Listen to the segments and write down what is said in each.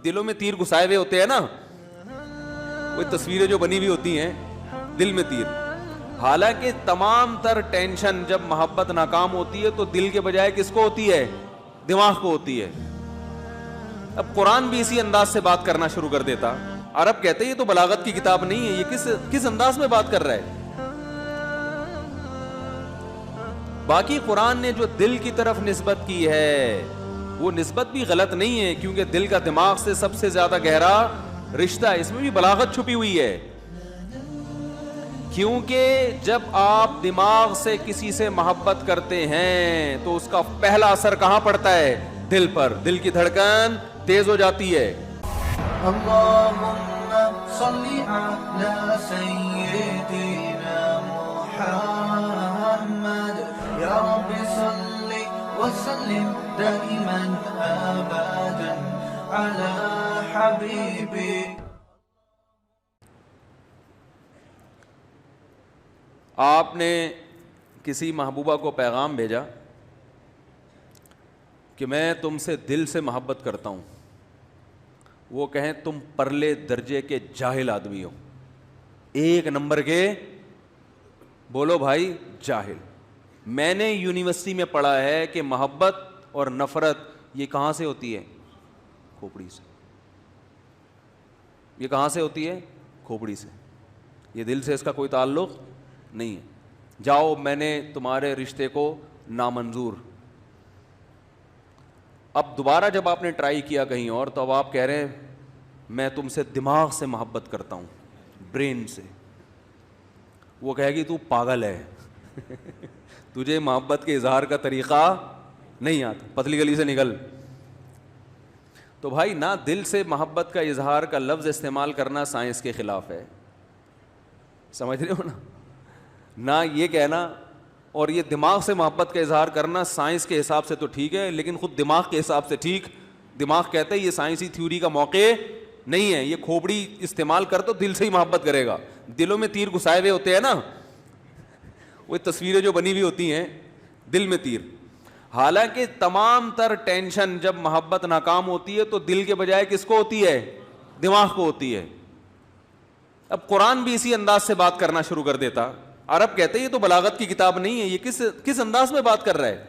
دلوں میں تیر گھسائے ہوئے ہوتے ہیں نا, وہ تصویریں جو بنی ہوئی ہوتی ہیں دل میں تیر. حالانکہ تمام تر ٹینشن جب محبت ناکام ہوتی ہے تو دل کے بجائے کس کو ہوتی ہے؟ دماغ کو ہوتی ہے. اب قرآن بھی اسی انداز سے بات کرنا شروع کر دیتا. عرب کہتے ہیں یہ تو بلاغت کی کتاب نہیں ہے, یہ کس انداز میں بات کر رہا ہے. باقی قرآن نے جو دل کی طرف نسبت کی ہے وہ نسبت بھی غلط نہیں ہے, کیونکہ دل کا دماغ سے سب سے زیادہ گہرا رشتہ ہے. اس میں بھی بلاغت چھپی ہوئی ہے, کیونکہ جب آپ دماغ سے کسی سے محبت کرتے ہیں تو اس کا پہلا اثر کہاں پڑتا ہے؟ دل پر. دل کی دھڑکن تیز ہو جاتی ہے. اللہم صلی علی سیدنا محمد یا رب صلی وسلم دائما ابدا علی حبیبی. آپ نے کسی محبوبہ کو پیغام بھیجا کہ میں تم سے دل سے محبت کرتا ہوں, وہ کہیں تم پرلے درجے کے جاہل آدمی ہو, ایک نمبر کے, بولو بھائی جاہل. میں نے یونیورسٹی میں پڑھا ہے کہ محبت اور نفرت یہ کہاں سے ہوتی ہے؟ کھوپڑی سے. یہ کہاں سے ہوتی ہے؟ کھوپڑی سے. یہ دل سے اس کا کوئی تعلق نہیں ہے. جاؤ میں نے تمہارے رشتے کو نامنظور. اب دوبارہ جب آپ نے ٹرائی کیا کہیں اور, تو اب آپ کہہ رہے ہیں میں تم سے دماغ سے محبت کرتا ہوں, برین سے. وہ کہے گی تو پاگل ہے, تجھے محبت کے اظہار کا طریقہ نہیں آتا, پتلی گلی سے نکل. تو بھائی نہ دل سے محبت کا اظہار کا لفظ استعمال کرنا سائنس کے خلاف ہے, سمجھ رہے ہو نا. نہ یہ کہنا اور یہ دماغ سے محبت کا اظہار کرنا سائنس کے حساب سے تو ٹھیک ہے, لیکن خود دماغ کے حساب سے ٹھیک. دماغ کہتا ہے یہ سائنسی تھیوری کا موقع نہیں ہے, یہ کھوپڑی استعمال کر تو دل سے ہی محبت کرے گا. دلوں میں تیر گھسائے ہوئے ہوتے ہیں نا, وہ تصویریں جو بنی ہوئی ہوتی ہیں دل میں تیر. حالانکہ تمام تر ٹینشن جب محبت ناکام ہوتی ہے تو دل کے بجائے کس کو ہوتی ہے؟ دماغ کو ہوتی ہے. اب قرآن بھی اسی انداز سے بات کرنا شروع کر دیتا. عرب کہتے ہیں یہ تو بلاغت کی کتاب نہیں ہے, یہ کس انداز میں بات کر رہا ہے.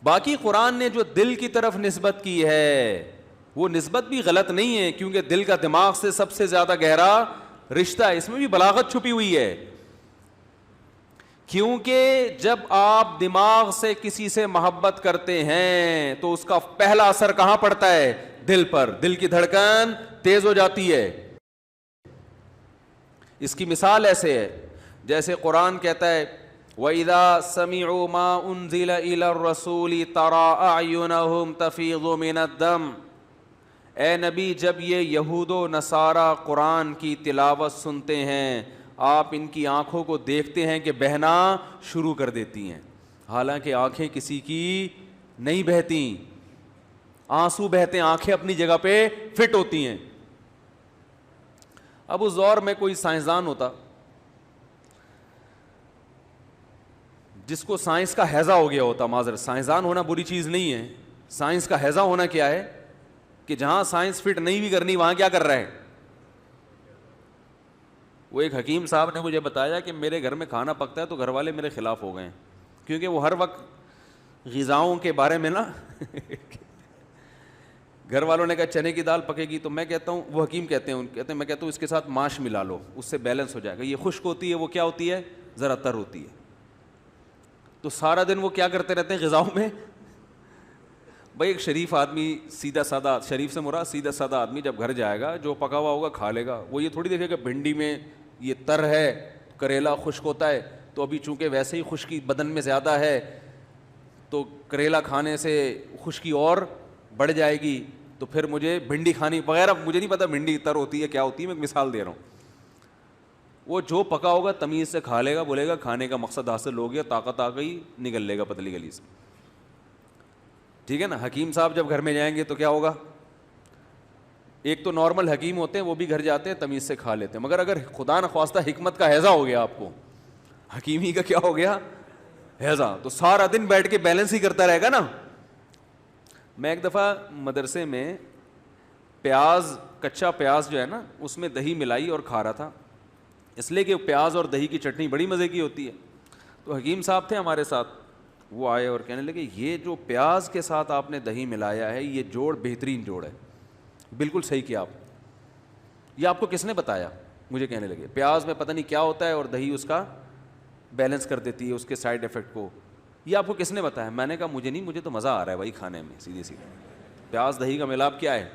باقی قرآن نے جو دل کی طرف نسبت کی ہے وہ نسبت بھی غلط نہیں ہے, کیونکہ دل کا دماغ سے سب سے زیادہ گہرا رشتہ ہے. اس میں بھی بلاغت چھپی ہوئی ہے, کیونکہ جب آپ دماغ سے کسی سے محبت کرتے ہیں تو اس کا پہلا اثر کہاں پڑتا ہے؟ دل پر. دل کی دھڑکن تیز ہو جاتی ہے. اس کی مثال ایسے ہے جیسے قرآن کہتا ہے وَإِذَا سَمِعُوا مَا أُنزِلَ إِلَى الرَّسُولِ تَرَىٰ أَعْيُنَهُمْ تَفِيضُ مِنَ الدَّمْعِ. اے نبی جب یہ یہود و نصارہ قرآن کی تلاوت سنتے ہیں آپ ان کی آنکھوں کو دیکھتے ہیں کہ بہنا شروع کر دیتی ہیں, حالانکہ آنکھیں کسی کی نہیں بہتی, آنسو بہتے ہیں, آنکھیں اپنی جگہ پہ فٹ ہوتی ہیں. اب اس دور میں کوئی سائنسدان ہوتا جس کو سائنس کا ہیضہ ہو گیا ہوتا, معذرت سائنسدان ہونا بری چیز نہیں ہے, سائنس کا ہیضہ ہونا کیا ہے کہ جہاں سائنس فٹ نہیں بھی کرنی وہاں کیا کر رہا ہے. وہ ایک حکیم صاحب نے مجھے بتایا کہ میرے گھر میں کھانا پکتا ہے تو گھر والے میرے خلاف ہو گئے ہیں, کیونکہ وہ ہر وقت غذاؤں کے بارے میں نا گھر والوں نے کہا چنے کی دال پکے گی تو میں کہتا ہوں, وہ حکیم کہتے ہیں میں کہتا ہوں اس کے ساتھ ماش ملا لو, اس سے بیلنس ہو جائے گا. یہ خشک ہوتی ہے, وہ کیا ہوتی ہے, ذرا تر ہوتی ہے. تو سارا دن وہ کیا کرتے رہتے ہیں غذاؤں میں. بھائی ایک شریف آدمی سیدھا سادہ, شریف سے مراد سیدھا سادہ آدمی جب گھر جائے گا جو پکا ہوا ہوگا کھا لے گا. وہ یہ تھوڑی دیکھے گا بھنڈی میں یہ تر ہے, کریلا خشک ہوتا ہے, تو ابھی چونکہ ویسے ہی خشکی بدن میں زیادہ ہے تو کریلا کھانے سے خشکی اور بڑھ جائے گی, تو پھر مجھے بھنڈی کھانی وغیرہ. مجھے نہیں پتا بھنڈی تر ہوتی ہے کیا ہوتی ہے, میں ایک مثال دے رہا ہوں. وہ جو پکا ہوگا تمیز سے کھا لے گا, بولے گا کھانے کا مقصد حاصل ہو گیا, طاقت آ گئی, نکل لے گا پتلی گلی سے. ٹھیک ہے نا. حکیم صاحب جب گھر میں جائیں گے تو کیا ہوگا, ایک تو نارمل حکیم ہوتے ہیں وہ بھی گھر جاتے ہیں تمیز سے کھا لیتے ہیں, مگر اگر خدا نخواستہ حکمت کا ہیضہ ہو گیا آپ کو, حکیمی کا کیا ہو گیا ہیضہ, تو سارا دن بیٹھ کے بیلنس ہی کرتا رہے گا نا. میں ایک دفعہ مدرسے میں پیاز، کچا پیاز جو ہے نا اس میں دہی ملائی اور کھا رہا تھا، اس لیے کہ پیاز اور دہی کی چٹنی بڑی مزے کی ہوتی ہے. تو حکیم صاحب تھے ہمارے ساتھ، وہ آئے اور کہنے لگے یہ جو پیاز کے ساتھ آپ نے دہی ملایا ہے یہ جوڑ بہترین جوڑ ہے، بالکل صحیح کیا آپ. یہ آپ کو کس نے بتایا؟ مجھے کہنے لگے پیاز میں پتہ نہیں کیا ہوتا ہے اور دہی اس کا بیلنس کر دیتی ہے اس کے سائڈ ایفیکٹ کو. یہ آپ کو کس نے بتایا؟ میں نے کہا مجھے نہیں، مجھے تو مزہ آ رہا ہے بھائی کھانے میں. سیدھی سیدھی پیاز دہی کا ملاپ کیا ہے؟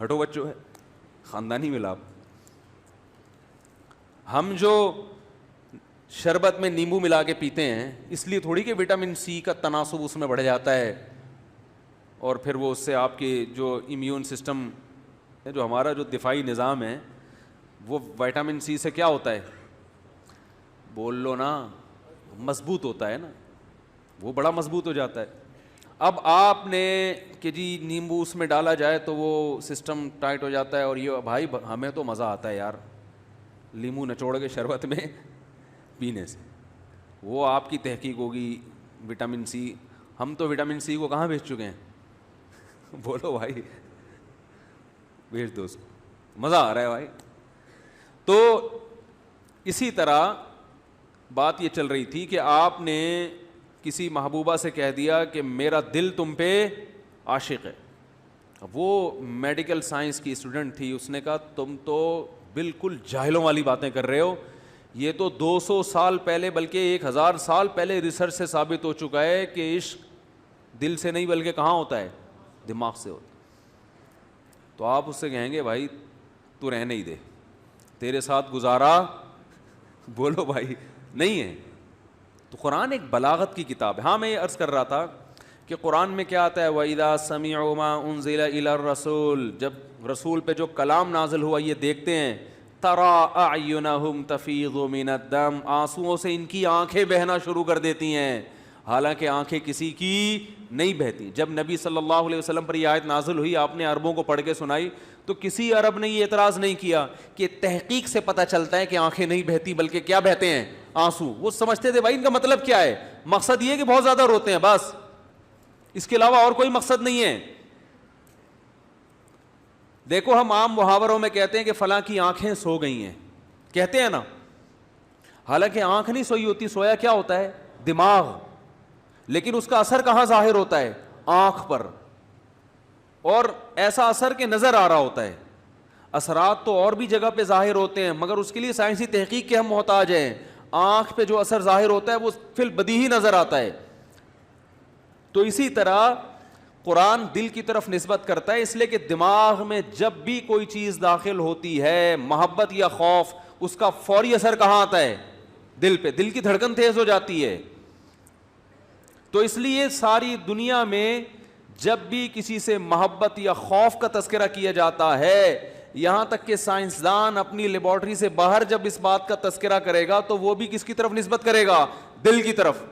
ہٹو بچوں ہے، خاندانی ملاپ. ہم جو شربت میں نیمبو ملا کے پیتے ہیں اس لیے تھوڑی کہ وٹامن سی کا تناسب اس میں بڑھ جاتا ہے اور پھر وہ اس سے آپ کے جو امیون سسٹم ہے، جو ہمارا جو دفاعی نظام ہے، وہ وٹامن سی سے کیا ہوتا ہے؟ بول لو نا، مضبوط ہوتا ہے نا، وہ بڑا مضبوط ہو جاتا ہے. اب آپ نے کہ جی نیمبو اس میں ڈالا جائے تو وہ سسٹم ٹائٹ ہو جاتا ہے، اور یہ بھائی ہمیں تو مزہ آتا ہے یار لیمو نچوڑ کے شربت میں پینے سے. وہ آپ کی تحقیق ہوگی وٹامن سی. ہم تو وٹامن سی کو کہاں بھیج چکے ہیں؟ بولو بھائی، بھیج دو اس کو، مزہ آ رہا ہے بھائی. تو اسی طرح بات یہ چل رہی تھی کہ آپ نے کسی محبوبہ سے کہہ دیا کہ میرا دل تم پہ عاشق ہے. وہ میڈیکل سائنس کی اسٹوڈنٹ تھی، اس نے کہا تم تو بالکل جاہلوں والی باتیں کر رہے ہو، یہ تو 200 سال پہلے بلکہ 1000 سال پہلے ریسرچ سے ثابت ہو چکا ہے کہ عشق دل سے نہیں بلکہ کہاں ہوتا ہے؟ دماغ سے ہوتا ہے. تو آپ اس سے کہیں گے بھائی تو رہنے ہی دے، تیرے ساتھ گزارا بولو بھائی نہیں ہے. تو قرآن ایک بلاغت کی کتاب ہے. ہاں میں یہ عرض کر رہا تھا کہ قرآن میں کیا آتا ہے؟ وَإِذَا سَمِعُوا مَا أُنزِلَ إِلَى الرَّسُولِ، جب رسول پہ جو کلام نازل ہوا یہ دیکھتے ہیں، تَرَىٰ أَعْيُنَهُمْ تَفِيضُ مِنَ الدَّمْعِ، آنسوؤں سے ان کی آنکھیں بہنا شروع کر دیتی ہیں، حالانکہ آنکھیں کسی کی نہیں بہتی. جب نبی صلی اللہ علیہ وسلم پر یہ آیت نازل ہوئی، آپ نے عربوں کو پڑھ کے سنائی تو کسی عرب نے یہ اعتراض نہیں کیا کہ تحقیق سے پتہ چلتا ہے کہ آنکھیں نہیں بہتی بلکہ کیا بہتے ہیں؟ آنسو. وہ سمجھتے تھے بھائی ان کا مطلب کیا ہے، مقصد یہ کہ بہت زیادہ روتے ہیں بس، اس کے علاوہ اور کوئی مقصد نہیں ہے. دیکھو ہم عام محاوروں میں کہتے ہیں کہ فلاں کی آنکھیں سو گئی ہیں، کہتے ہیں نا، حالانکہ آنکھ نہیں سوئی ہوتی، سویا کیا ہوتا ہے؟ دماغ. لیکن اس کا اثر کہاں ظاہر ہوتا ہے؟ آنکھ پر، اور ایسا اثر کہ نظر آ رہا ہوتا ہے. اثرات تو اور بھی جگہ پہ ظاہر ہوتے ہیں مگر اس کے لیے سائنسی تحقیق کے ہم محتاج ہیں. آنکھ پہ جو اثر ظاہر ہوتا ہے وہ فی البدیہی نظر آتا ہے. تو اسی طرح قرآن دل کی طرف نسبت کرتا ہے، اس لیے کہ دماغ میں جب بھی کوئی چیز داخل ہوتی ہے، محبت یا خوف، اس کا فوری اثر کہاں آتا ہے؟ دل پہ. دل کی دھڑکن تیز ہو جاتی ہے. تو اس لیے ساری دنیا میں جب بھی کسی سے محبت یا خوف کا تذکرہ کیا جاتا ہے، یہاں تک کہ سائنسدان اپنی لیبارٹری سے باہر جب اس بات کا تذکرہ کرے گا تو وہ بھی کس کی طرف نسبت کرے گا؟ دل کی طرف.